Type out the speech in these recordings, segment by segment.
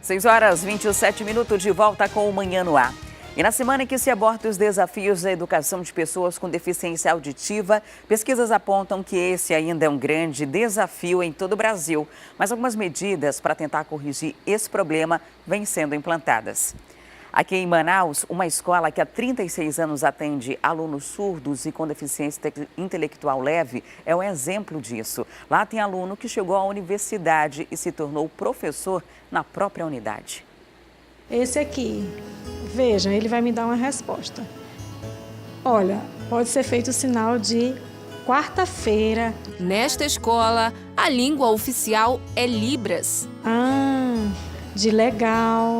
6h27 de volta com o Manhã no Ar. E na semana em que se aborda os desafios da educação de pessoas com deficiência auditiva, pesquisas apontam que esse ainda é um grande desafio em todo o Brasil. Mas algumas medidas para tentar corrigir esse problema vêm sendo implantadas. Aqui em Manaus, uma escola que há 36 anos atende alunos surdos e com deficiência intelectual leve é um exemplo disso. Lá tem aluno que chegou à universidade e se tornou professor na própria unidade. Esse aqui, veja, ele vai me dar uma resposta. Olha, pode ser feito o sinal de quarta-feira. Nesta escola, a língua oficial é Libras. De legal,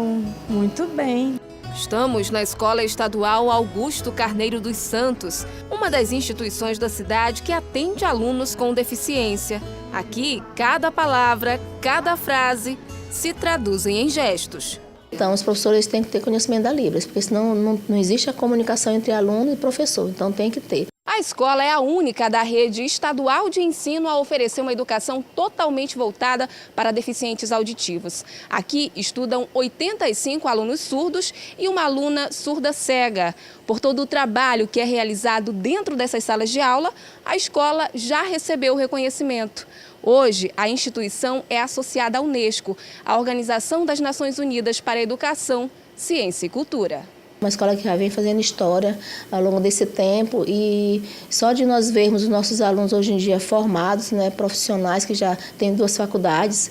muito bem. Estamos na Escola Estadual Augusto Carneiro dos Santos, uma das instituições da cidade que atende alunos com deficiência. Aqui, cada palavra, cada frase se traduzem em gestos. Então, os professores têm que ter conhecimento da Libras, porque senão não existe a comunicação entre aluno e professor, então tem que ter. A escola é a única da rede estadual de ensino a oferecer uma educação totalmente voltada para deficientes auditivos. Aqui estudam 85 alunos surdos e uma aluna surda cega. Por todo o trabalho que é realizado dentro dessas salas de aula, a escola já recebeu o reconhecimento. Hoje, a instituição é associada à Unesco, a Organização das Nações Unidas para a Educação, Ciência e Cultura. Uma escola que já vem fazendo história ao longo desse tempo e só de nós vermos os nossos alunos hoje em dia formados, né, profissionais que já têm 2 faculdades,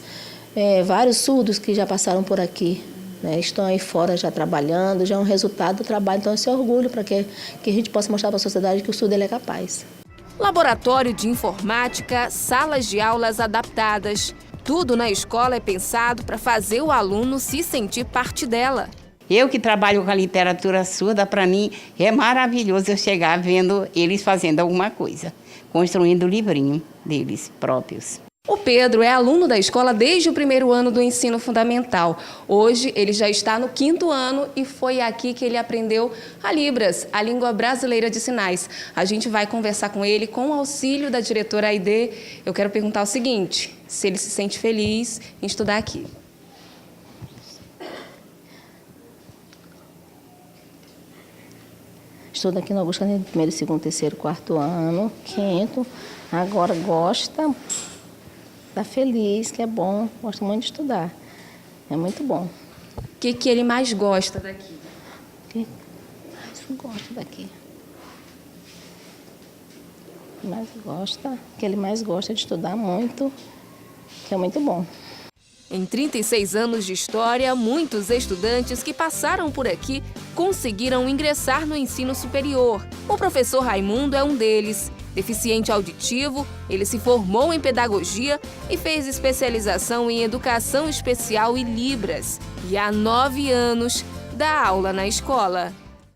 vários surdos que já passaram por aqui, né, estão aí fora já trabalhando, já é um resultado do trabalho, então esse orgulho para que a gente possa mostrar para a sociedade que o surdo ele é capaz. Laboratório de informática, salas de aulas adaptadas. Tudo na escola é pensado para fazer o aluno se sentir parte dela. Eu que trabalho com a literatura surda, para mim é maravilhoso eu chegar vendo eles fazendo alguma coisa, construindo o livrinho deles próprios. O Pedro é aluno da escola desde o primeiro ano do ensino fundamental. Hoje ele já está no 5º ano e foi aqui que ele aprendeu a Libras, a língua brasileira de sinais. A gente vai conversar com ele com o auxílio da diretora Aide. Eu quero perguntar o seguinte, se ele se sente feliz em estudar aqui. Estudo aqui no Augusto Carneiro, 1º, 2º, 3º, 4º ano, 5º. Agora gosta, está feliz, que é bom, gosta muito de estudar. É muito bom. O que ele mais gosta daqui? O que mais gosta daqui? O que ele mais gosta de estudar muito, que é muito bom. Em 36 anos de história, muitos estudantes que passaram por aqui conseguiram ingressar no ensino superior. O professor Raimundo é um deles. Deficiente auditivo, ele se formou em pedagogia e fez especialização em educação especial e Libras. E há 9 anos dá aula na escola.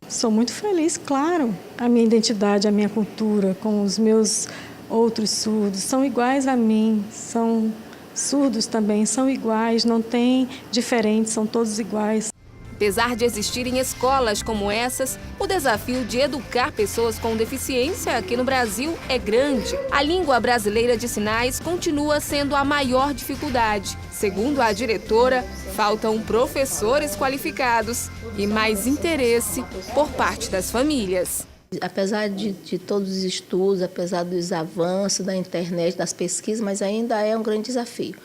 Sou muito feliz, claro. A minha identidade, a minha cultura, com os meus outros surdos, são iguais a mim, são surdos também, são iguais, não tem diferentes, são todos iguais. Apesar de existirem escolas como essas, o desafio de educar pessoas com deficiência aqui no Brasil é grande. A língua brasileira de sinais continua sendo a maior dificuldade. Segundo a diretora, faltam professores qualificados e mais interesse por parte das famílias. Apesar de todos os estudos, apesar dos avanços da internet, das pesquisas, mas ainda é um grande desafio.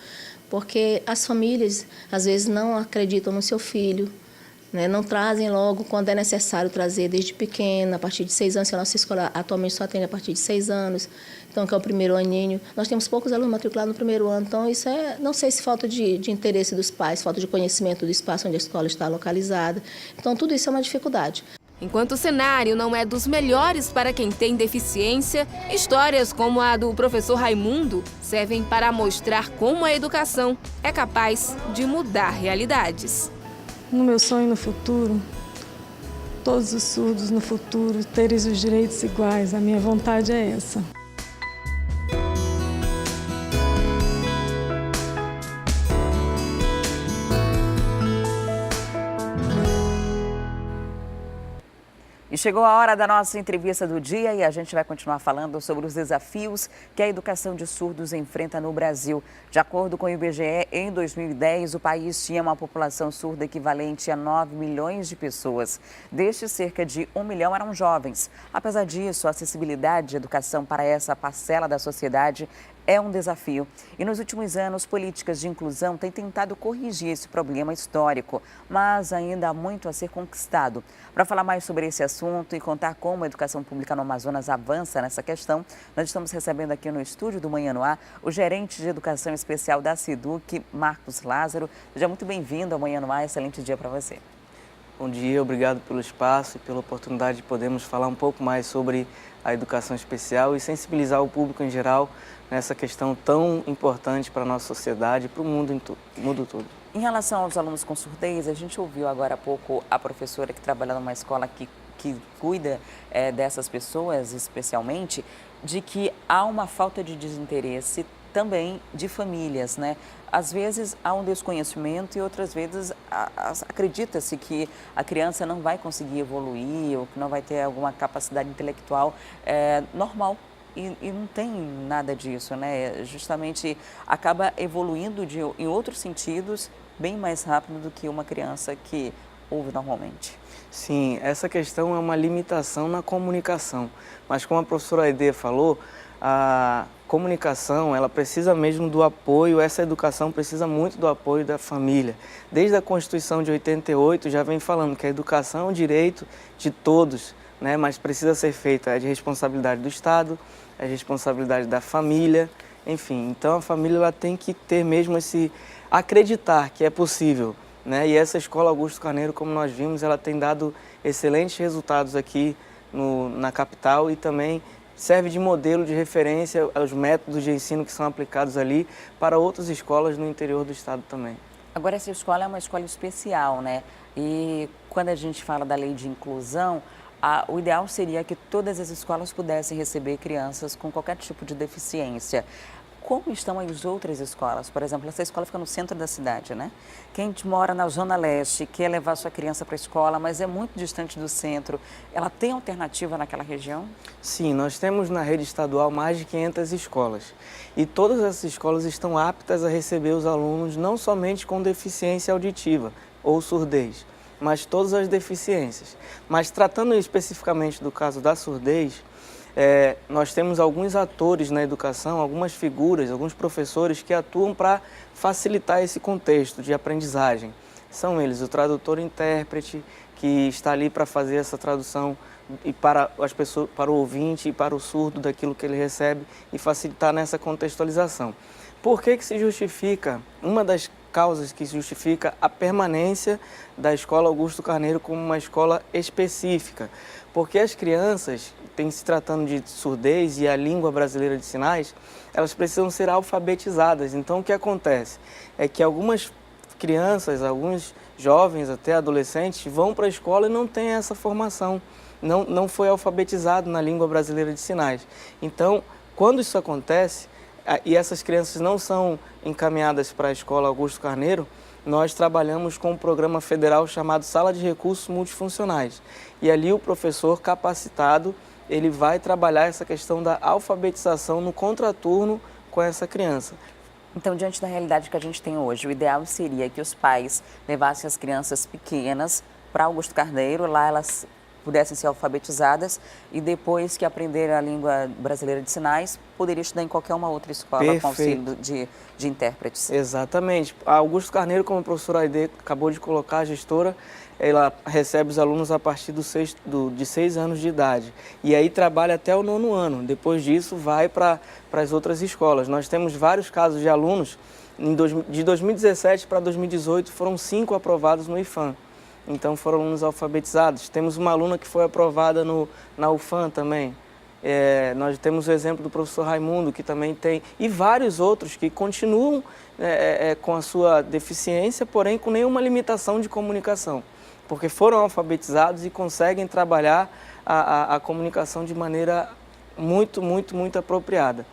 Porque as famílias, às vezes, não acreditam no seu filho, né? Não trazem logo quando é necessário trazer desde pequena, a partir de 6 anos, que a nossa escola atualmente só atende a partir de 6 anos, então que é o primeiro aninho. Nós temos poucos alunos matriculados no primeiro ano, então isso não sei se falta de interesse dos pais, falta de conhecimento do espaço onde a escola está localizada. Então tudo isso é uma dificuldade. Enquanto o cenário não é dos melhores para quem tem deficiência, histórias como a do professor Raimundo servem para mostrar como a educação é capaz de mudar realidades. No meu sonho no futuro, todos os surdos no futuro terem os direitos iguais. A minha vontade é essa. E chegou a hora da nossa entrevista do dia e a gente vai continuar falando sobre os desafios que a educação de surdos enfrenta no Brasil. De acordo com o IBGE, em 2010, o país tinha uma população surda equivalente a 9 milhões de pessoas. Destes, cerca de 1 milhão eram jovens. Apesar disso, a acessibilidade de educação para essa parcela da sociedade é um desafio. E nos últimos anos, políticas de inclusão têm tentado corrigir esse problema histórico, mas ainda há muito a ser conquistado. Para falar mais sobre esse assunto e contar como a educação pública no Amazonas avança nessa questão, nós estamos recebendo aqui no estúdio do Manhã no Ar o gerente de educação especial da SEDUC, Marcos Lázaro. Seja muito bem-vindo ao Manhã no Ar, excelente dia para você. Bom dia, obrigado pelo espaço e pela oportunidade de podermos falar um pouco mais sobre a educação especial e sensibilizar o público em geral nessa questão tão importante para a nossa sociedade e para o mundo todo. Em relação aos alunos com surdez, a gente ouviu agora há pouco a professora que trabalha numa escola que cuida dessas pessoas especialmente, de que há uma falta de desinteresse também de famílias, né? Às vezes há um desconhecimento e outras vezes acredita-se que a criança não vai conseguir evoluir ou que não vai ter alguma capacidade intelectual normal. E não tem nada disso, né? Justamente acaba evoluindo em outros sentidos bem mais rápido do que uma criança que ouve normalmente. Sim, essa questão é uma limitação na comunicação, mas como a professora Aide falou, a comunicação, ela precisa mesmo do apoio, essa educação precisa muito do apoio da família. Desde a Constituição de 88 já vem falando que a educação é um direito de todos, né? Mas precisa ser feita, é de responsabilidade do Estado, é de responsabilidade da família, enfim. Então a família ela tem que ter mesmo esse acreditar que é possível, né? E essa escola Augusto Carneiro, como nós vimos, ela tem dado excelentes resultados aqui na capital e também serve de modelo de referência aos métodos de ensino que são aplicados ali para outras escolas no interior do estado também. Agora, essa escola é uma escola especial, né? E quando a gente fala da lei de inclusão, o ideal seria que todas as escolas pudessem receber crianças com qualquer tipo de deficiência. Como estão as outras escolas? Por exemplo, essa escola fica no centro da cidade, né? Quem mora na Zona Leste, quer levar sua criança para a escola, mas é muito distante do centro, ela tem alternativa naquela região? Sim, nós temos na rede estadual mais de 500 escolas. E todas essas escolas estão aptas a receber os alunos não somente com deficiência auditiva ou surdez, mas todas as deficiências. Mas tratando especificamente do caso da surdez, nós temos alguns atores na educação, algumas figuras, alguns professores que atuam para facilitar esse contexto de aprendizagem. São eles o tradutor-intérprete, que está ali para fazer essa tradução e para as pessoas, para o ouvinte e para o surdo daquilo que ele recebe e facilitar nessa contextualização. Por que se justifica? Uma das causas que justifica a permanência da Escola Augusto Carneiro como uma escola específica, porque as crianças, se tratando de surdez e a língua brasileira de sinais, elas precisam ser alfabetizadas. Então, o que acontece é que algumas crianças, alguns jovens, até adolescentes, vão para a escola e não têm essa formação, não foi alfabetizado na língua brasileira de sinais. Então, quando isso acontece, e essas crianças não são encaminhadas para a Escola Augusto Carneiro, nós trabalhamos com um programa federal chamado Sala de Recursos Multifuncionais. E ali o professor capacitado, ele vai trabalhar essa questão da alfabetização no contraturno com essa criança. Então, diante da realidade que a gente tem hoje, o ideal seria que os pais levassem as crianças pequenas para Augusto Carneiro, lá elas pudessem ser alfabetizadas e depois que aprenderem a língua brasileira de sinais, poderia estudar em qualquer uma outra escola. Perfeito. Com auxílio de intérpretes. Exatamente. A Augusto Carneiro, como a professora Aide acabou de colocar, a gestora, ela recebe os alunos a partir de 6 anos de idade. E aí trabalha até o 9º ano. Depois disso, vai para as outras escolas. Nós temos vários casos de alunos, de 2017 para 2018, foram 5 aprovados no IFAM. Então foram alunos alfabetizados. Temos uma aluna que foi aprovada na UFAM também. Nós temos o exemplo do professor Raimundo, que também tem, e vários outros que continuam com a sua deficiência, porém com nenhuma limitação de comunicação, porque foram alfabetizados e conseguem trabalhar a comunicação de maneira muito apropriada.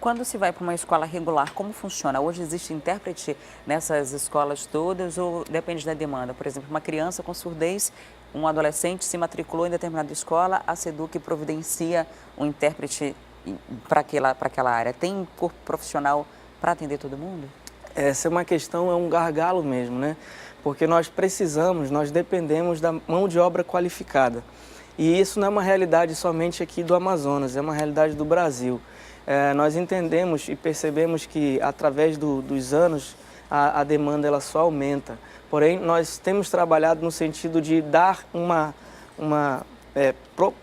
Quando se vai para uma escola regular, como funciona? Hoje existe intérprete nessas escolas todas ou depende da demanda? Por exemplo, uma criança com surdez um adolescente se matriculou em determinada escola, a SEDUC providencia um intérprete para aquela área. Tem corpo profissional para atender todo mundo? Essa é uma questão, é um gargalo mesmo, né? Porque nós dependemos da mão de obra qualificada. E isso não é uma realidade somente aqui do Amazonas, é uma realidade do Brasil. Nós entendemos e percebemos que, através dos anos, a demanda ela só aumenta. Porém, nós temos trabalhado no sentido de dar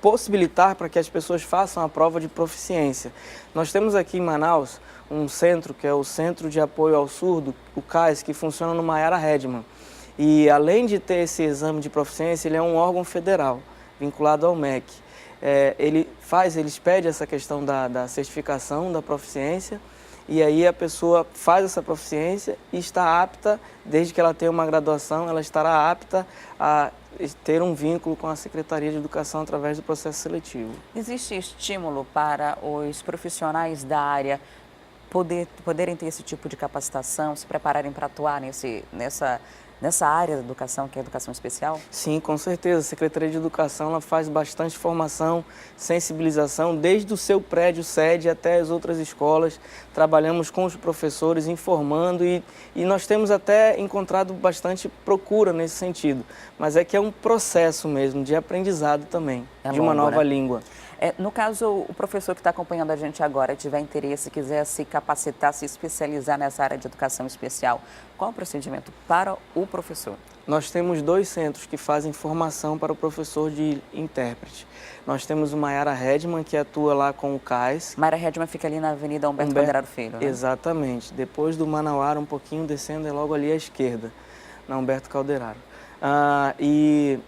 possibilitar para que as pessoas façam a prova de proficiência. Nós temos aqui em Manaus um centro, que é o Centro de Apoio ao Surdo, o CAIS, que funciona no Maiara Redman. E, além de ter esse exame de proficiência, ele é um órgão federal, vinculado ao MEC. Eles pedem essa questão da certificação da proficiência, e aí a pessoa faz essa proficiência e está apta, desde que ela tenha uma graduação, ela estará apta a ter um vínculo com a Secretaria de Educação através do processo seletivo. Existe estímulo para os profissionais da área poderem ter esse tipo de capacitação, se prepararem para atuar nessa área da educação, que é a educação especial? Sim, com certeza. A Secretaria de Educação ela faz bastante formação, sensibilização, desde o seu prédio sede até as outras escolas. Trabalhamos com os professores, informando e nós temos até encontrado bastante procura nesse sentido. Mas é que é um processo mesmo de aprendizado também, de uma nova língua. No caso, o professor que está acompanhando a gente agora tiver interesse, quiser se capacitar, se especializar nessa área de educação especial, qual é o procedimento para o professor? Nós temos 2 centros que fazem formação para o professor de intérprete. Nós temos o Maiara Redman, que atua lá com o CAIS. Maiara Redman fica ali na Avenida Humberto Calderaro Filho, né? Exatamente. Depois do Manauara, um pouquinho descendo, é logo ali à esquerda, na Humberto Calderaro. E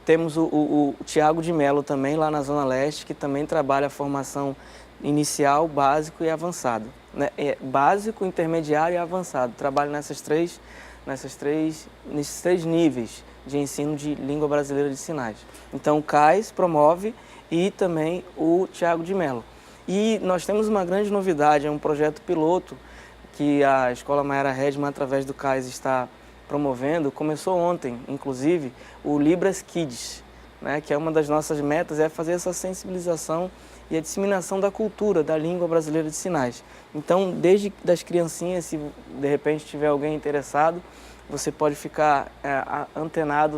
temos o Tiago de Melo também, lá na Zona Leste, que também trabalha a formação inicial, básico e avançado. Né? Básico, intermediário e avançado. Trabalha nesses três níveis de ensino de língua brasileira de sinais. Então, o CAIS promove e também o Tiago de Melo. E nós temos uma grande novidade, é um projeto piloto que a Escola Maiara Redman, através do CAIS, está promovendo. Começou ontem, inclusive, o Libras Kids, né, que é uma das nossas metas, é fazer essa sensibilização e a disseminação da cultura, da língua brasileira de sinais. Então, desde das criancinhas, se de repente tiver alguém interessado, você pode ficar antenado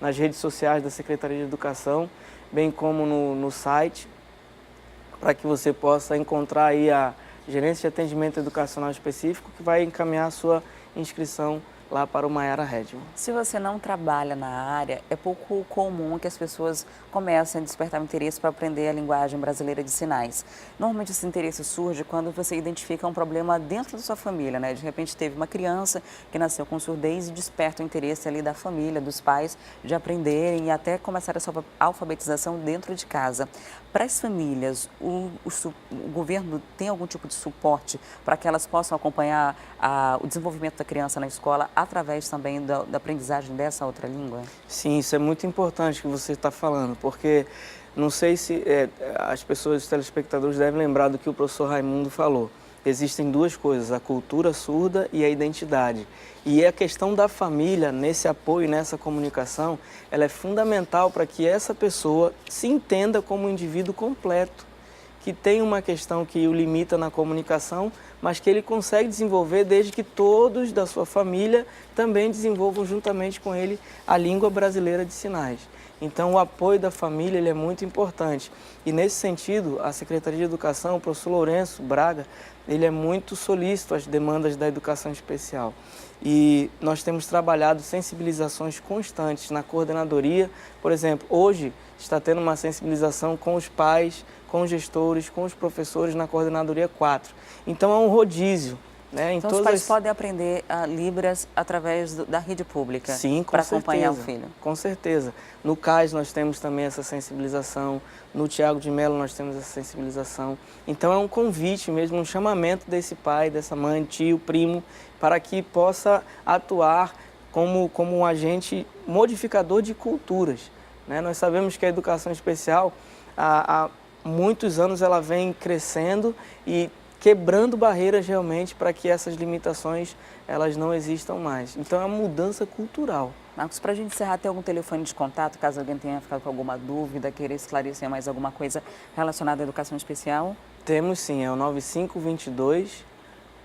nas redes sociais da Secretaria de Educação, bem como no site, para que você possa encontrar aí a Gerência de Atendimento Educacional Específico, que vai encaminhar a sua inscrição lá para o Maiara Redman. Se você não trabalha na área, é pouco comum que as pessoas comecem a despertar interesse para aprender a linguagem brasileira de sinais. Normalmente esse interesse surge quando você identifica um problema dentro da sua família, né? De repente teve uma criança que nasceu com surdez e desperta o interesse ali da família, dos pais, de aprenderem e até começar a sua alfabetização dentro de casa. Para as famílias, o governo tem algum tipo de suporte para que elas possam acompanhar o desenvolvimento da criança na escola através também da aprendizagem dessa outra língua? Sim, isso é muito importante que você está falando, porque não sei se as pessoas, os telespectadores devem lembrar do que o professor Raimundo falou. Existem 2 coisas, a cultura surda e a identidade. E a questão da família, nesse apoio, nessa comunicação, ela é fundamental para que essa pessoa se entenda como um indivíduo completo, que tem uma questão que o limita na comunicação, mas que ele consegue desenvolver desde que todos da sua família também desenvolvam juntamente com ele a língua brasileira de sinais. Então, o apoio da família ele é muito importante. E, nesse sentido, a Secretaria de Educação, o professor Lourenço Braga, ele é muito solícito às demandas da educação especial. E nós temos trabalhado sensibilizações constantes na coordenadoria. Por exemplo, hoje está tendo uma sensibilização com os pais, com os gestores, com os professores na coordenadoria 4. Então, é um rodízio. Né? Então, os pais podem aprender Libras através da rede pública. Sim, para acompanhar o filho. Com certeza. No CAIS nós temos também essa sensibilização, no Tiago de Melo nós temos essa sensibilização. Então é um convite mesmo, um chamamento desse pai, dessa mãe, tio, primo, para que possa atuar como um agente modificador de culturas. Né? Nós sabemos que a educação especial, há muitos anos ela vem crescendo e quebrando barreiras realmente para que essas limitações elas não existam mais. Então é uma mudança cultural. Marcos, para a gente encerrar, tem algum telefone de contato, caso alguém tenha ficado com alguma dúvida, querer esclarecer mais alguma coisa relacionada à educação especial? Temos sim, é o 9522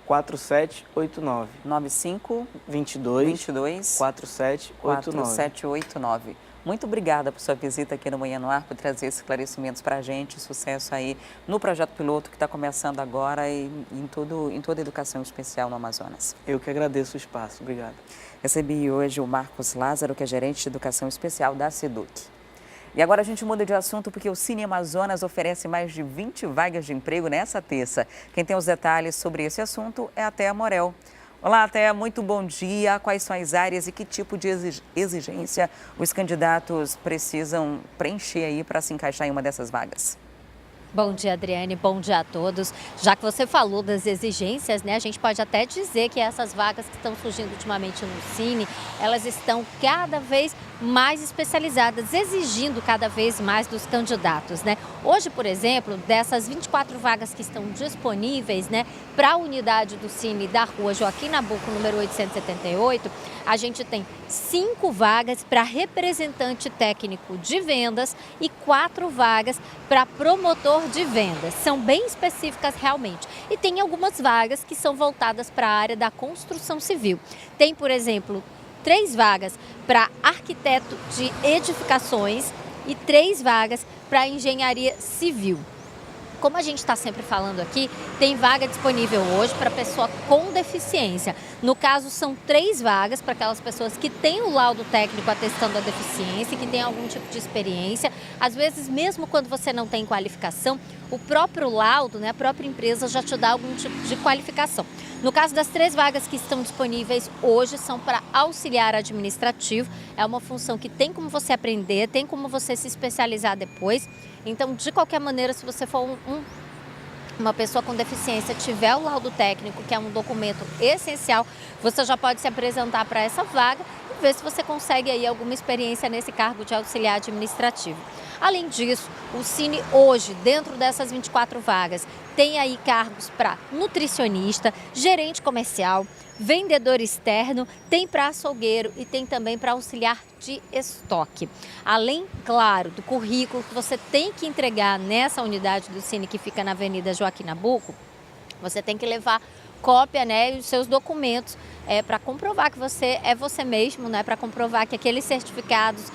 4789. 9522 4789. Muito obrigada por sua visita aqui no Manhã no Ar, por trazer esses esclarecimentos para a gente. Sucesso aí no projeto piloto que está começando agora e em toda a educação especial no Amazonas. Eu que agradeço o espaço. Obrigado. Recebi hoje o Marcos Lázaro, que é gerente de educação especial da SEDUC. E agora a gente muda de assunto porque o Cine Amazonas oferece mais de 20 vagas de emprego nessa terça. Quem tem os detalhes sobre esse assunto é a Thea Morel. Olá, Thea, muito bom dia. Quais são as áreas e que tipo de exigência os candidatos precisam preencher aí para se encaixar em uma dessas vagas? Bom dia, Adriane. Bom dia a todos. Já que você falou das exigências, né, a gente pode até dizer que essas vagas que estão surgindo ultimamente no Cine, elas estão cada vez mais especializadas, exigindo cada vez mais dos candidatos, né? Hoje, por exemplo, dessas 24 vagas que estão disponíveis, né, para a unidade do Cine da Rua Joaquim Nabuco, número 878, a gente tem 5 vagas para representante técnico de vendas e 4 vagas para promotor de vendas. São bem específicas realmente. E tem algumas vagas que são voltadas para a área da construção civil. Tem, por exemplo, 3 vagas para arquiteto de edificações e 3 vagas para engenharia civil. Como a gente está sempre falando aqui, tem vaga disponível hoje para pessoa com deficiência. No caso, são 3 vagas para aquelas pessoas que têm o laudo técnico atestando a deficiência, que têm algum tipo de experiência. Às vezes, mesmo quando você não tem qualificação, o próprio laudo, né, a própria empresa já te dá algum tipo de qualificação. No caso das 3 vagas que estão disponíveis hoje, são para auxiliar administrativo. É uma função que tem como você aprender, tem como você se especializar depois. Então, de qualquer maneira, se você for uma pessoa com deficiência, tiver o laudo técnico, que é um documento essencial, você já pode se apresentar para essa vaga e ver se você consegue aí alguma experiência nesse cargo de auxiliar administrativo. Além disso, o Cine hoje, dentro dessas 24 vagas, tem aí cargos para nutricionista, gerente comercial, vendedor externo, tem para açougueiro e tem também para auxiliar de estoque. Além, claro, do currículo que você tem que entregar nessa unidade do Cine que fica na Avenida Joaquim Nabuco, você tem que levar cópia, né, e os seus documentos para comprovar que você é você mesmo, né, para comprovar que aqueles certificados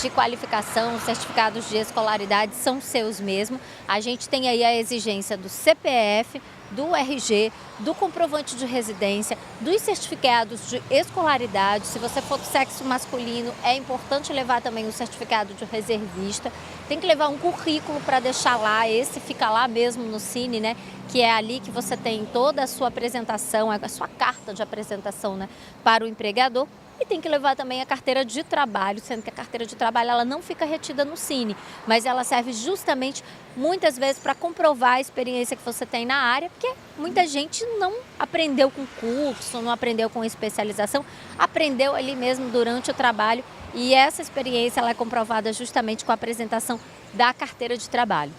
de qualificação, certificados de escolaridade são seus mesmo. A gente tem aí a exigência do CPF, do RG, do comprovante de residência, dos certificados de escolaridade. Se você for do sexo masculino, é importante levar também o certificado de reservista. Tem que levar um currículo para deixar lá, esse fica lá mesmo no Cine, né? Que é ali que você tem toda a sua apresentação, a sua carta de apresentação, né, para o empregador. E tem que levar também a carteira de trabalho, sendo que a carteira de trabalho ela não fica retida no Cine, mas ela serve justamente muitas vezes para comprovar a experiência que você tem na área, porque muita gente não aprendeu com curso, não aprendeu com especialização, aprendeu ali mesmo durante o trabalho e essa experiência ela é comprovada justamente com a apresentação da carteira de trabalho.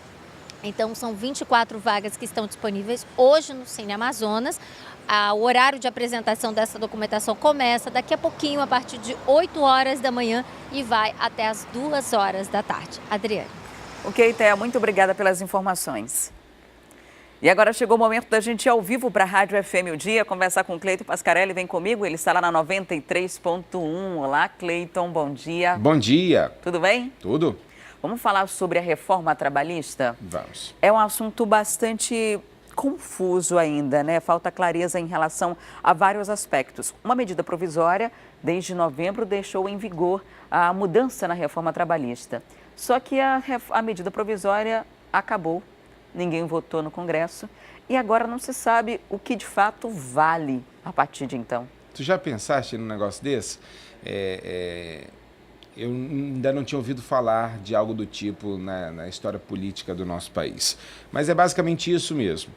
Então, são 24 vagas que estão disponíveis hoje no Cine Amazonas. O horário de apresentação dessa documentação começa daqui a pouquinho, a partir de 8 horas da manhã e vai até as 2 horas da tarde. Adriane. Ok, Thea, muito obrigada pelas informações. E agora chegou o momento da gente ir ao vivo para a Rádio FM O Dia, conversar com o Cleiton Pascarelli. Vem comigo, ele está lá na 93.1. Olá, Cleiton, bom dia. Bom dia. Tudo bem? Tudo. Vamos falar sobre a reforma trabalhista? Vamos. É um assunto bastante confuso ainda, né? Falta clareza em relação a vários aspectos. Uma medida provisória, desde novembro, deixou em vigor a mudança na reforma trabalhista. Só que a medida provisória acabou, ninguém votou no Congresso e agora não se sabe o que de fato vale a partir de então. Tu já pensaste num negócio desse? Eu ainda não tinha ouvido falar de algo do tipo na história política do nosso país. Mas é basicamente isso mesmo.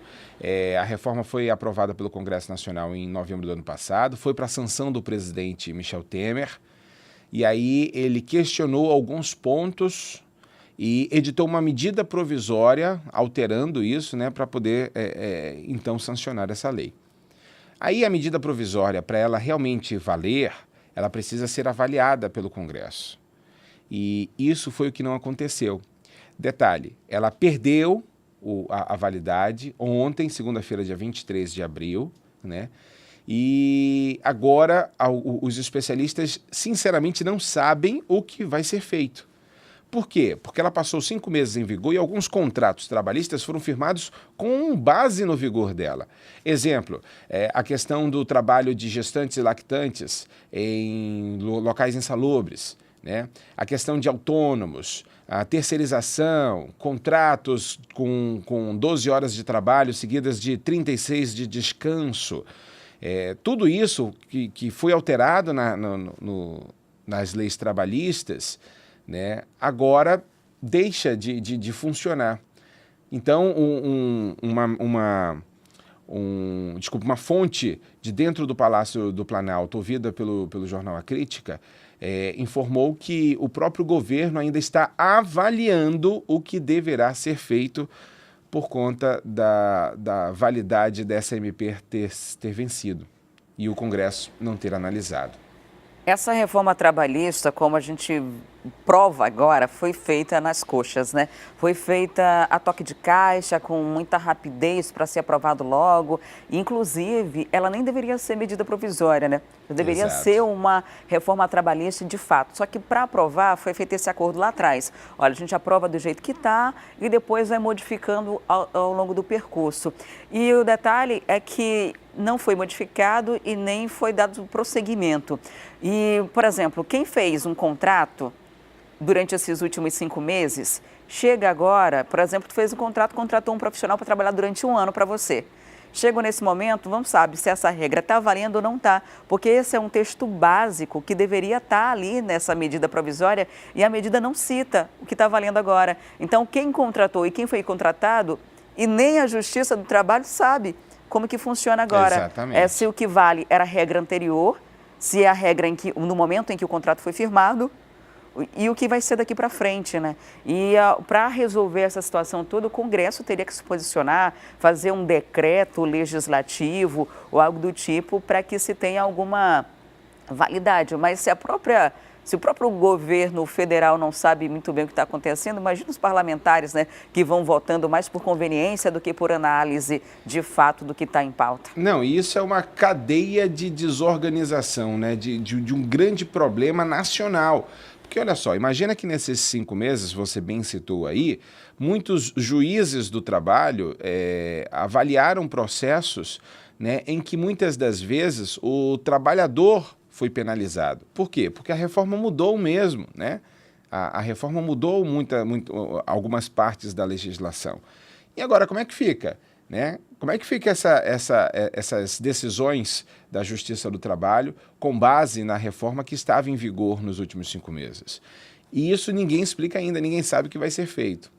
A reforma foi aprovada pelo Congresso Nacional em novembro do ano passado, foi para a sanção do presidente Michel Temer, e aí ele questionou alguns pontos e editou uma medida provisória alterando isso, né, para poder, então, sancionar essa lei. Aí a medida provisória, para ela realmente valer, ela precisa ser avaliada pelo Congresso. E isso foi o que não aconteceu. Detalhe, ela perdeu a validade ontem, segunda-feira, dia 23 de abril, né? E agora os especialistas, sinceramente, não sabem o que vai ser feito. Por quê? Porque ela passou 5 meses em vigor e alguns contratos trabalhistas foram firmados com base no vigor dela. Exemplo, a questão do trabalho de gestantes e lactantes em locais insalubres, né? A questão de autônomos, a terceirização, contratos com 12 horas de trabalho seguidas de 36 de descanso. Tudo isso que foi alterado nas leis trabalhistas, né, agora deixa de funcionar. Então, uma fonte de dentro do Palácio do Planalto, ouvida pelo jornal A Crítica, informou que o próprio governo ainda está avaliando o que deverá ser feito por conta da validade dessa MP ter vencido e o Congresso não ter analisado. Essa reforma trabalhista, como a gente prova agora, foi feita nas coxas, né? Foi feita a toque de caixa, com muita rapidez para ser aprovado logo. Inclusive, ela nem deveria ser medida provisória, né? Deveria Exato. ser uma reforma trabalhista de fato. Só que para aprovar foi feito esse acordo lá atrás. Olha, a gente aprova do jeito que está e depois vai modificando ao longo do percurso. E o detalhe é que não foi modificado e nem foi dado prosseguimento. E, por exemplo, quem fez um contrato durante esses últimos 5 meses, chega agora, por exemplo, tu fez um contrato, contratou um profissional para trabalhar durante 1 ano para você. Chega nesse momento, não sabe se essa regra está valendo ou não está, porque esse é um texto básico que deveria estar ali nessa medida provisória e a medida não cita o que está valendo agora. Então, quem contratou e quem foi contratado, e nem a Justiça do Trabalho sabe como que funciona agora. Exatamente. Se o que vale era a regra anterior, se é a regra no momento em que o contrato foi firmado, e o que vai ser daqui para frente, né? E para resolver essa situação toda, o Congresso teria que se posicionar, fazer um decreto legislativo ou algo do tipo para que se tenha alguma validade. Mas se o próprio governo federal não sabe muito bem o que está acontecendo, imagina os parlamentares, né, que vão votando mais por conveniência do que por análise de fato do que está em pauta. Não, e isso é uma cadeia de desorganização, né, de um grande problema nacional. Porque olha só, imagina que nesses 5 meses, você bem citou aí, muitos juízes do trabalho avaliaram processos, né, em que muitas das vezes o trabalhador foi penalizado. Por quê? Porque a reforma mudou mesmo, né? A reforma mudou algumas partes da legislação. E agora, como é que fica? Né? Como é que fica essas decisões da Justiça do Trabalho com base na reforma que estava em vigor nos últimos 5 meses? E isso ninguém explica ainda, ninguém sabe o que vai ser feito.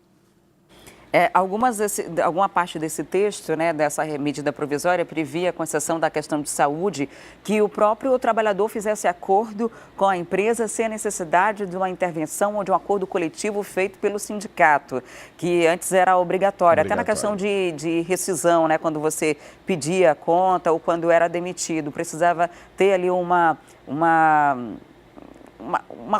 Alguma parte desse texto, né, dessa medida provisória, previa, com exceção da questão de saúde, que o próprio trabalhador fizesse acordo com a empresa sem a necessidade de uma intervenção ou de um acordo coletivo feito pelo sindicato, que antes era obrigatório. Até na questão de rescisão, né, quando você pedia a conta ou quando era demitido, precisava ter ali uma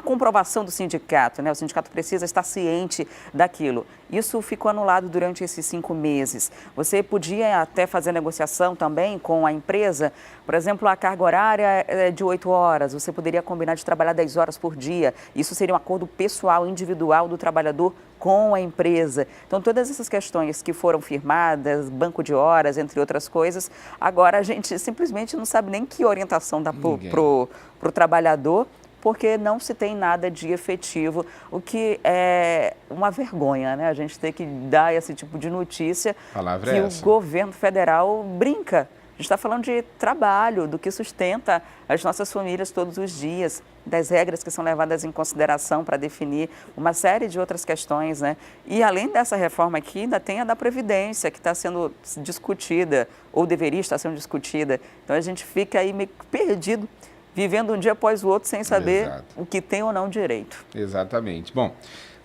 comprovação do sindicato, né? O sindicato precisa estar ciente daquilo. Isso ficou anulado durante esses 5 meses. Você podia até fazer negociação também com a empresa, por exemplo, a carga horária é de 8 horas, você poderia combinar de trabalhar 10 horas por dia. Isso seria um acordo pessoal, individual do trabalhador com a empresa. Então, todas essas questões que foram firmadas, banco de horas, entre outras coisas, agora a gente simplesmente não sabe nem que orientação dá para o trabalhador, porque não se tem nada de efetivo, o que é uma vergonha, né? A gente tem que dar esse tipo de notícia que o governo federal brinca. A gente está falando de trabalho, do que sustenta as nossas famílias todos os dias, das regras que são levadas em consideração para definir uma série de outras questões, né? E além dessa reforma aqui, ainda tem a da Previdência, que está sendo discutida, ou deveria estar sendo discutida. Então a gente fica aí meio perdido, vivendo um dia após o outro sem saber o que tem ou não direito. Exatamente. Bom,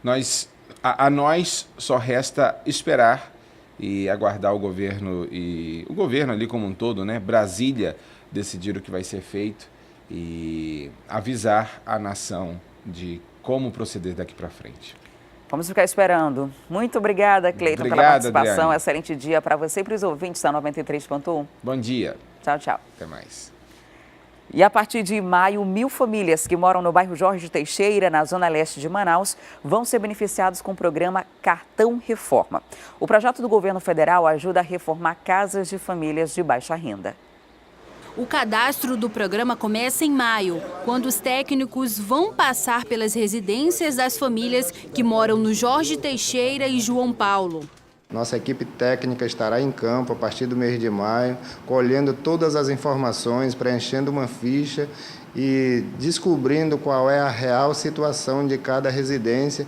nós A nós só resta esperar e aguardar o governo ali como um todo, né? Brasília, decidir o que vai ser feito e avisar a nação de como proceder daqui para frente. Vamos ficar esperando. Muito obrigada, Cleiton, pela participação. Adriane. Excelente dia para você e para os ouvintes da 93.1. Bom dia. Tchau, tchau. Até mais. E a partir de maio, 1.000 famílias que moram no bairro Jorge Teixeira, na zona leste de Manaus, vão ser beneficiados com o programa Cartão Reforma. O projeto do governo federal ajuda a reformar casas de famílias de baixa renda. O cadastro do programa começa em maio, quando os técnicos vão passar pelas residências das famílias que moram no Jorge Teixeira e João Paulo. Nossa equipe técnica estará em campo a partir do mês de maio, colhendo todas as informações, preenchendo uma ficha e descobrindo qual é a real situação de cada residência.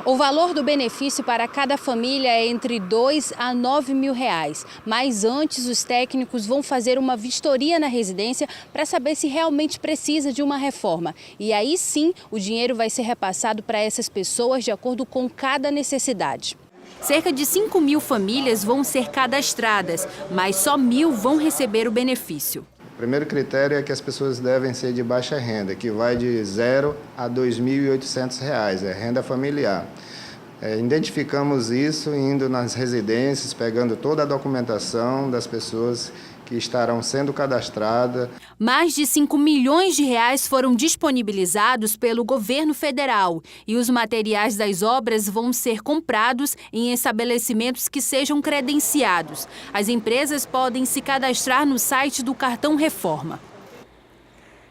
O valor do benefício para cada família é entre R$2 a R$9.000, mas antes os técnicos vão fazer uma vistoria na residência para saber se realmente precisa de uma reforma. E aí sim, o dinheiro vai ser repassado para essas pessoas de acordo com cada necessidade. Cerca de 5.000 famílias vão ser cadastradas, mas só 1.000 vão receber o benefício. O primeiro critério é que as pessoas devem ser de baixa renda, que vai de R$0 a R$2.800, é renda familiar. Identificamos isso indo nas residências, pegando toda a documentação das pessoas que estarão sendo cadastradas. Mais de R$5 milhões foram disponibilizados pelo governo federal e os materiais das obras vão ser comprados em estabelecimentos que sejam credenciados. As empresas podem se cadastrar no site do Cartão Reforma.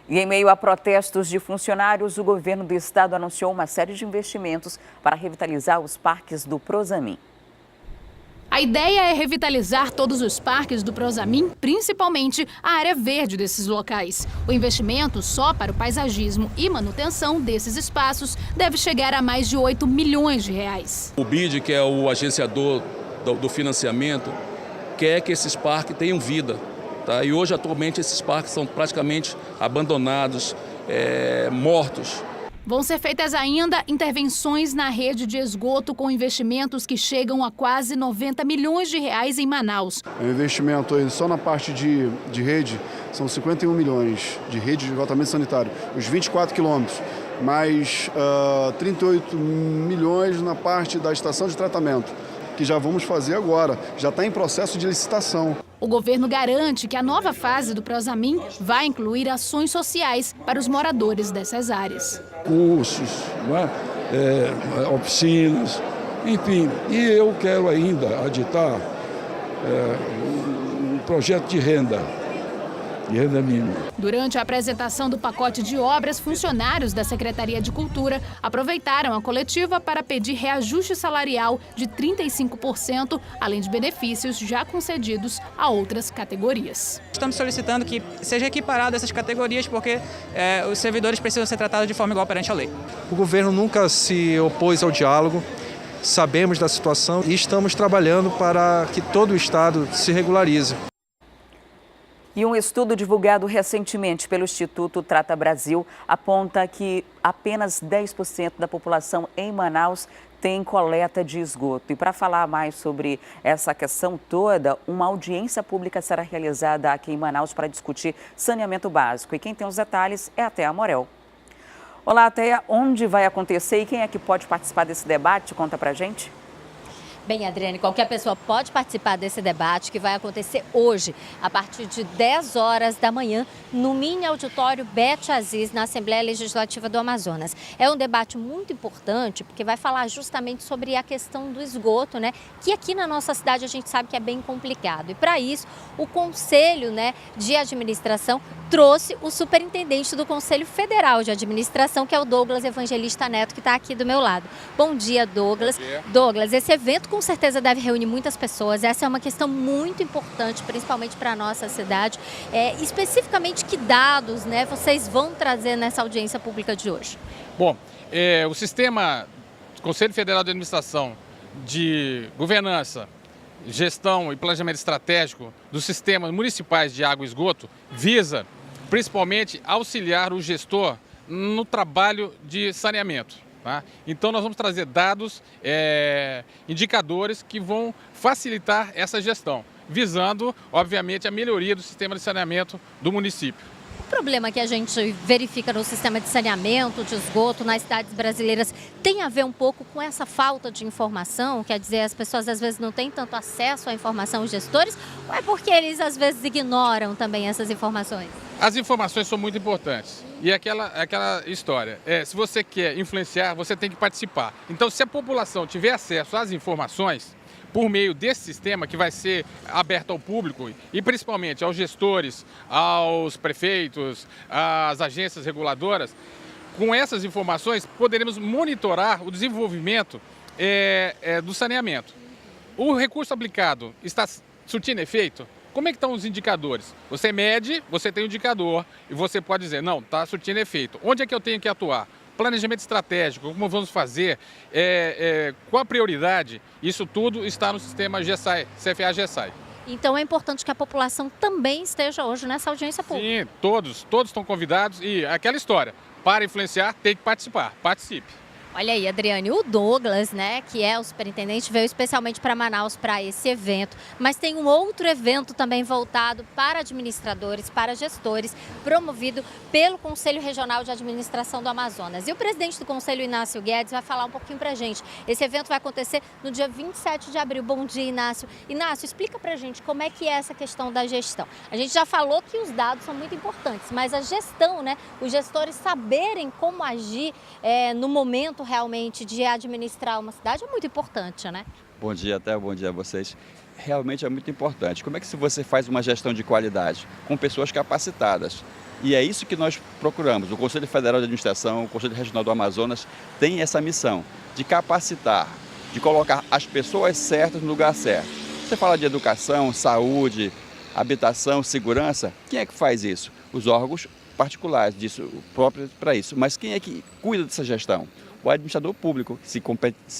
E em meio a protestos de funcionários, o governo do estado anunciou uma série de investimentos para revitalizar os parques do Prosamin. A ideia é revitalizar todos os parques do Prosamin, principalmente a área verde desses locais. O investimento só para o paisagismo e manutenção desses espaços deve chegar a mais de R$8 milhões. O BID, que é o agenciador do financiamento, quer que esses parques tenham vida. Tá? E hoje, atualmente, esses parques são praticamente abandonados, mortos. Vão ser feitas ainda intervenções na rede de esgoto com investimentos que chegam a quase R$90 milhões em Manaus. O investimento aí só na parte de rede são 51 milhões de rede de esgotamento sanitário, os 24 quilômetros, mais 38 milhões na parte da estação de tratamento, que já vamos fazer agora, já está em processo de licitação. O governo garante que a nova fase do Prosamin vai incluir ações sociais para os moradores dessas áreas. Cursos, oficinas, enfim. E eu quero ainda aditar um projeto de renda mínima. Durante a apresentação do pacote de obras, funcionários da Secretaria de Cultura aproveitaram a coletiva para pedir reajuste salarial de 35%, além de benefícios já concedidos a outras categorias. Estamos solicitando que seja equiparado essas categorias, porque os servidores precisam ser tratados de forma igual perante a lei. O governo nunca se opôs ao diálogo, sabemos da situação e estamos trabalhando para que todo o Estado se regularize. E um estudo divulgado recentemente pelo Instituto Trata Brasil aponta que apenas 10% da população em Manaus tem coleta de esgoto. E para falar mais sobre essa questão toda, uma audiência pública será realizada aqui em Manaus para discutir saneamento básico. E quem tem os detalhes é a Thea Morel. Olá, Thea, onde vai acontecer e quem é que pode participar desse debate? Conta pra gente. Bem, Adriane, qualquer pessoa pode participar desse debate que vai acontecer hoje, a partir de 10 horas da manhã, no mini auditório Bete Aziz, na Assembleia Legislativa do Amazonas. É um debate muito importante, porque vai falar justamente sobre a questão do esgoto, né? Que aqui na nossa cidade a gente sabe que é bem complicado. E para isso, o Conselho, né, de Administração trouxe o superintendente do Conselho Federal de Administração, que é o Douglas Evangelista Neto, que está aqui do meu lado. Bom dia, Douglas. Bom dia. Douglas, esse evento com certeza deve reunir muitas pessoas. Essa é uma questão muito importante, principalmente para a nossa cidade. Especificamente, que dados, né, vocês vão trazer nessa audiência pública de hoje? Bom, o sistema Conselho Federal de Administração de Governança, Gestão e Planejamento Estratégico dos Sistemas Municipais de Água e Esgoto visa, principalmente, auxiliar o gestor no trabalho de saneamento. Tá? Então, nós vamos trazer dados, indicadores que vão facilitar essa gestão, visando, obviamente, a melhoria do sistema de saneamento do município. O problema que a gente verifica no sistema de saneamento, de esgoto nas cidades brasileiras tem a ver um pouco com essa falta de informação? Quer dizer, as pessoas às vezes não têm tanto acesso à informação, os gestores, ou é porque eles às vezes ignoram também essas informações? As informações são muito importantes. E aquela história, se você quer influenciar, você tem que participar. Então, se a população tiver acesso às informações, por meio desse sistema que vai ser aberto ao público e principalmente aos gestores, aos prefeitos, às agências reguladoras, com essas informações poderemos monitorar o desenvolvimento do saneamento. O recurso aplicado está surtindo efeito? Como é que estão os indicadores? Você mede, você tem um indicador e você pode dizer, não, está surtindo efeito. Onde é que eu tenho que atuar? Planejamento estratégico, como vamos fazer, qual a prioridade, isso tudo está no sistema GESAI, CFA-GESAI. Então é importante que a população também esteja hoje nessa audiência pública. Sim, todos estão convidados e aquela história, para influenciar tem que participar, participe. Olha aí, Adriane, o Douglas, né, que é o superintendente, veio especialmente para Manaus para esse evento, mas tem um outro evento também voltado para administradores, para gestores, promovido pelo Conselho Regional de Administração do Amazonas. E o presidente do Conselho, Inácio Guedes, vai falar um pouquinho para a gente. Esse evento vai acontecer no dia 27 de abril. Bom dia, Inácio. Inácio, explica para a gente como é que é essa questão da gestão. A gente já falou que os dados são muito importantes, mas a gestão, né, os gestores saberem como agir no momento realmente de administrar uma cidade é muito importante, né? Bom dia, bom dia a vocês. Realmente é muito importante. Como é que você faz uma gestão de qualidade? Com pessoas capacitadas. E é isso que nós procuramos. O Conselho Federal de Administração, o Conselho Regional do Amazonas tem essa missão de capacitar, de colocar as pessoas certas no lugar certo. Você fala de educação, saúde, habitação, segurança, quem é que faz isso? Os órgãos particulares disso, próprios para isso. Mas quem é que cuida dessa gestão? O administrador público, se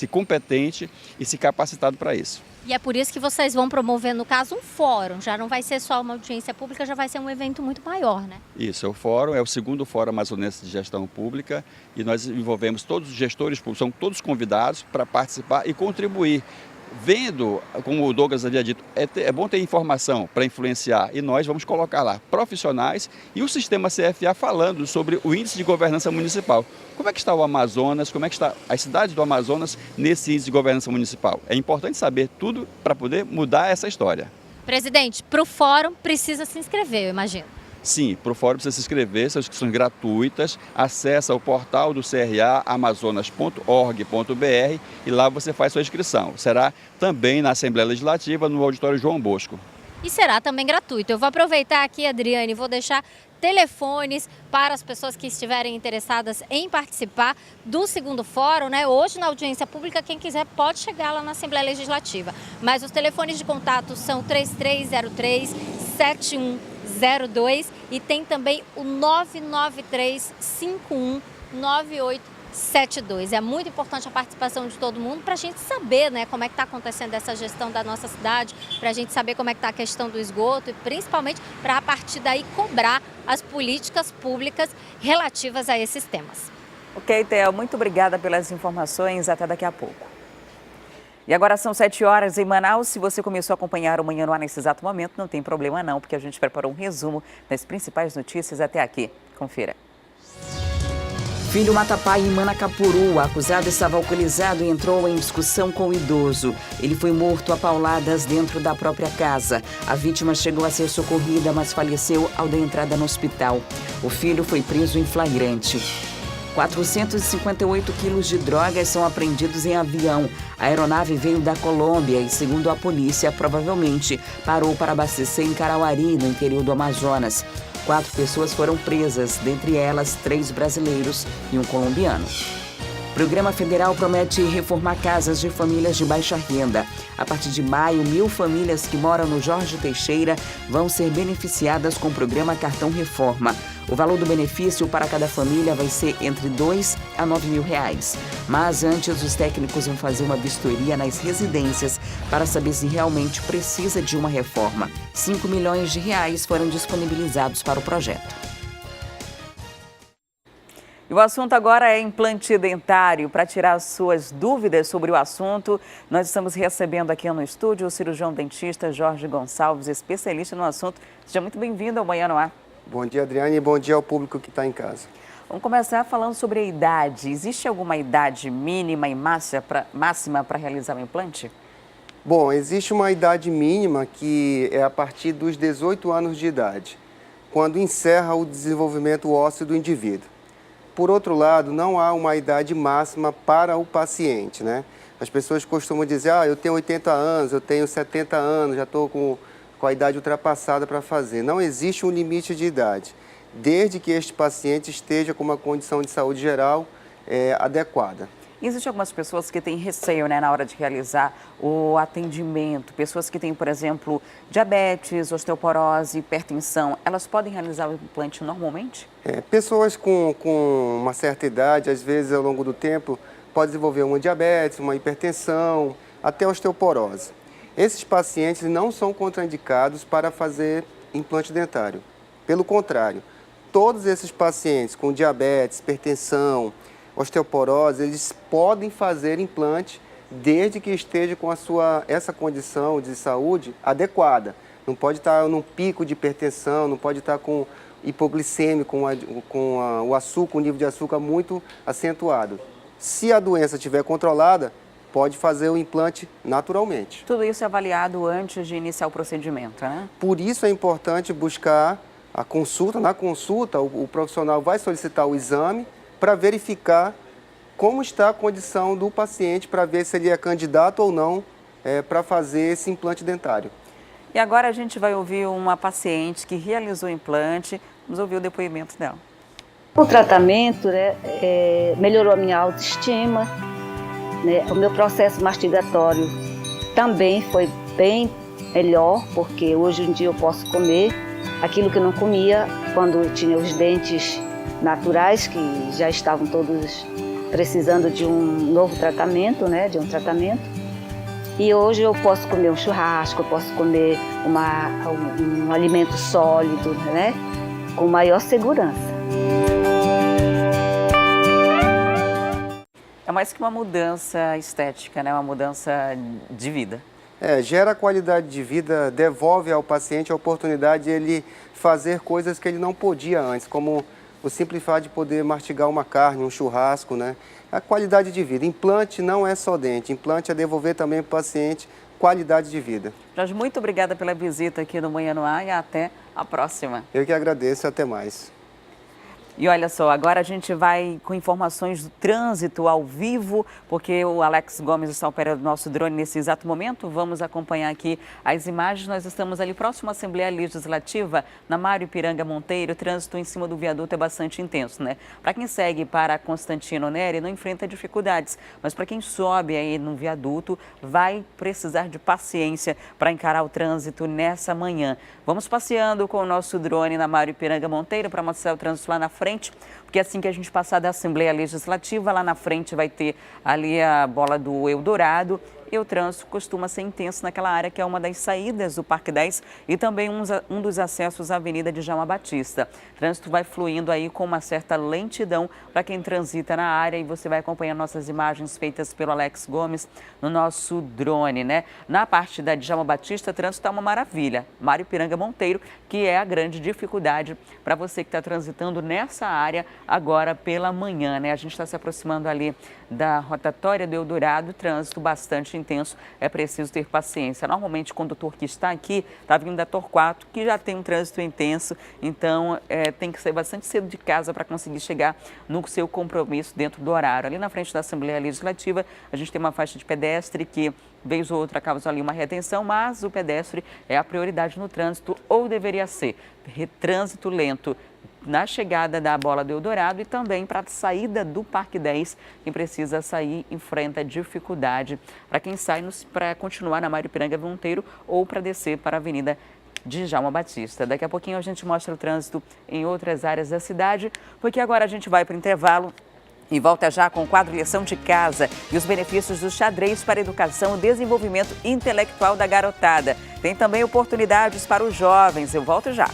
competente e se capacitado para isso. E é por isso que vocês vão promover, no caso, um fórum. Já não vai ser só uma audiência pública, já vai ser um evento muito maior, né? Isso, o fórum é o segundo Fórum Amazonense de Gestão Pública e nós envolvemos todos os gestores públicos, são todos convidados para participar e contribuir. Vendo, como o Douglas havia dito, é bom ter informação para influenciar e nós vamos colocar lá profissionais e o sistema CFA falando sobre o índice de governança municipal. Como é que está o Amazonas, como é que está as cidades do Amazonas nesse índice de governança municipal? É importante saber tudo para poder mudar essa história. Presidente, para o fórum precisa se inscrever, eu imagino. Sim, para o fórum precisa se inscrever, são inscrições gratuitas, acessa o portal do CRA, amazonas.org.br e lá você faz sua inscrição. Será também na Assembleia Legislativa, no Auditório João Bosco. E será também gratuito. Eu vou aproveitar aqui, Adriane, vou deixar telefones para as pessoas que estiverem interessadas em participar do segundo fórum, né? Hoje, na audiência pública, quem quiser pode chegar lá na Assembleia Legislativa. Mas os telefones de contato são 3303-7102 e tem também o 993-519872. É muito importante a participação de todo mundo para a gente saber, né, como é que está acontecendo essa gestão da nossa cidade, para a gente saber como é que está a questão do esgoto e principalmente para a partir daí cobrar as políticas públicas relativas a esses temas. Ok, Theo, muito obrigada pelas informações. Até daqui a pouco. E agora são 7 horas em Manaus. Se você começou a acompanhar o Manhã no Ar nesse exato momento, não tem problema não, porque a gente preparou um resumo das principais notícias até aqui. Confira. Filho mata pai em Manacapuru. O acusado estava alcoolizado e entrou em discussão com o idoso. Ele foi morto a pauladas dentro da própria casa. A vítima chegou a ser socorrida, mas faleceu ao dar entrada no hospital. O filho foi preso em flagrante. 458 quilos de drogas são apreendidos em avião. A aeronave veio da Colômbia e, segundo a polícia, provavelmente parou para abastecer em Carauari, no interior do Amazonas. 4 pessoas foram presas, dentre elas 3 brasileiros e um colombiano. O Programa Federal promete reformar casas de famílias de baixa renda. A partir de maio, 1.000 famílias que moram no Jorge Teixeira vão ser beneficiadas com o programa Cartão Reforma. O valor do benefício para cada família vai ser entre R$2 a R$9.000. Mas antes, os técnicos vão fazer uma vistoria nas residências para saber se realmente precisa de uma reforma. R$5 milhões foram disponibilizados para o projeto. E o assunto agora é implante dentário. Para tirar suas dúvidas sobre o assunto, nós estamos recebendo aqui no estúdio o cirurgião dentista Jorge Gonçalves, especialista no assunto. Seja muito bem-vindo ao Manhã no Ar. Bom dia, Adriane, e bom dia ao público que está em casa. Vamos começar falando sobre a idade. Existe alguma idade mínima e máxima para realizar o implante? Bom, existe uma idade mínima que é a partir dos 18 anos de idade, quando encerra o desenvolvimento ósseo do indivíduo. Por outro lado, não há uma idade máxima para o paciente, né? As pessoas costumam dizer, eu tenho 80 anos, eu tenho 70 anos, já estou com a idade ultrapassada para fazer. Não existe um limite de idade, desde que este paciente esteja com uma condição de saúde geral adequada. Existem algumas pessoas que têm receio, né, na hora de realizar o atendimento. Pessoas que têm, por exemplo, diabetes, osteoporose, hipertensão. Elas podem realizar o implante normalmente? Pessoas com uma certa idade, às vezes, ao longo do tempo, podem desenvolver uma diabetes, uma hipertensão, até osteoporose. Esses pacientes não são contraindicados para fazer implante dentário. Pelo contrário, todos esses pacientes com diabetes, hipertensão, osteoporose, eles podem fazer implante desde que esteja com essa condição de saúde adequada. Não pode estar num pico de hipertensão, não pode estar com hipoglicemia, o açúcar, o nível de açúcar muito acentuado. Se a doença estiver controlada, pode fazer o implante naturalmente. Tudo isso é avaliado antes de iniciar o procedimento, né? Por isso é importante buscar a consulta. Na consulta, o profissional vai solicitar o exame para verificar como está a condição do paciente, para ver se ele é candidato ou não para fazer esse implante dentário. E agora a gente vai ouvir uma paciente que realizou o implante. Vamos ouvir o depoimento dela. O tratamento melhorou a minha autoestima, né? O meu processo mastigatório também foi bem melhor, porque hoje em dia eu posso comer aquilo que eu não comia quando eu tinha os dentes naturais, que já estavam todos precisando de um novo tratamento, né, de um tratamento. E hoje eu posso comer um churrasco, eu posso comer um alimento sólido, né, com maior segurança. É mais que uma mudança estética, né, uma mudança de vida. Gera qualidade de vida, devolve ao paciente a oportunidade de ele fazer coisas que ele não podia antes, como o simples fato de poder mastigar uma carne, um churrasco, né? A qualidade de vida. Implante não é só dente, implante é devolver também para o paciente qualidade de vida. Jorge, muito obrigada pela visita aqui no Manhã no Ar e até a próxima. Eu que agradeço, até mais. E olha só, agora a gente vai com informações do trânsito ao vivo, porque o Alex Gomes está operando o nosso drone nesse exato momento. Vamos acompanhar aqui as imagens. Nós estamos ali próximo à Assembleia Legislativa, na Mário Piranga Monteiro. O trânsito em cima do viaduto é bastante intenso, né? Para quem segue para Constantino Neri, não enfrenta dificuldades, mas para quem sobe aí no viaduto, vai precisar de paciência para encarar o trânsito nessa manhã. Vamos passeando com o nosso drone na Mário Piranga Monteiro para mostrar o trânsito lá na frente, porque assim que a gente passar da Assembleia Legislativa, lá na frente vai ter ali a bola do Eldorado e o trânsito costuma ser intenso naquela área que é uma das saídas do Parque 10 e também um dos acessos à Avenida Djalma Batista. O trânsito vai fluindo aí com uma certa lentidão para quem transita na área e você vai acompanhar nossas imagens feitas pelo Alex Gomes no nosso drone, né? Na parte da Djalma Batista, o trânsito está uma maravilha. Mário Piranga Monteiro, que é a grande dificuldade para você que está transitando nessa área agora pela manhã, né? A gente está se aproximando ali da rotatória do Eldorado, trânsito bastante intenso, é preciso ter paciência. Normalmente o condutor que está aqui está vindo da Torquato, que já tem um trânsito intenso, então tem que sair bastante cedo de casa para conseguir chegar no seu compromisso dentro do horário. Ali na frente da Assembleia Legislativa, a gente tem uma faixa de pedestre que, vez ou outra, causa ali uma retenção, mas o pedestre é a prioridade no trânsito, ou deveria ser trânsito lento na chegada da bola do Eldorado e também para a saída do Parque 10, quem precisa sair enfrenta dificuldade. Para quem sai para continuar na Mário Piranga Monteiro ou para descer para a Avenida Djalma Batista. Daqui a pouquinho a gente mostra o trânsito em outras áreas da cidade, porque agora a gente vai para o intervalo e volta já com o quadro Lição de Casa e os benefícios do xadrez para a educação e desenvolvimento intelectual da garotada. Tem também oportunidades para os jovens. Eu volto já.